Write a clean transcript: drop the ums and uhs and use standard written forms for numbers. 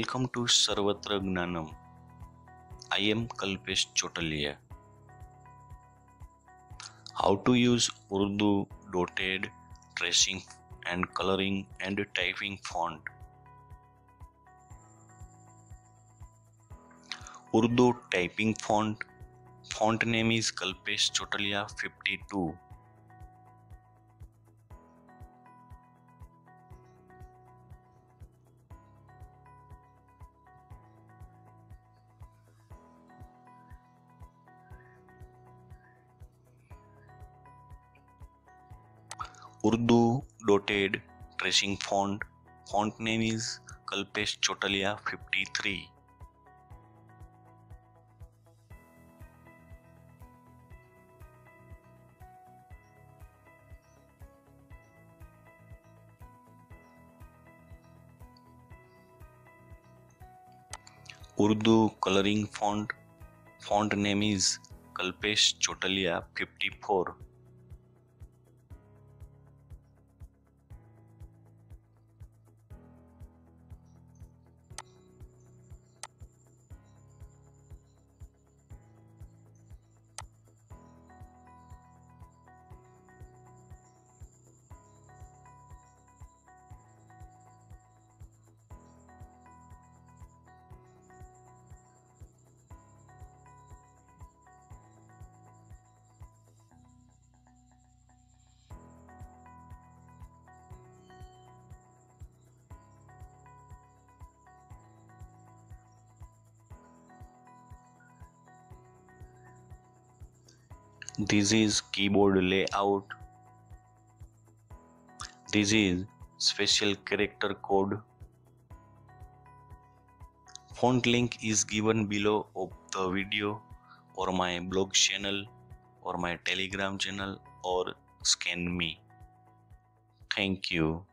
Welcome to Sarvatra Gnanam. I am Kalpesh Chotalia. How to use Urdu dotted tracing and coloring and typing font. Urdu typing font. Font name is Kalpesh Chotalia 52. Urdu dotted tracing font. Font name is Kalpesh Chotalia 53. Urdu coloring font. Font name is Kalpesh Chotalia 54. This is keyboard layout. This is special character code. Font link is given below of the video or my blog channel or my Telegram channel or scan me. Thank you.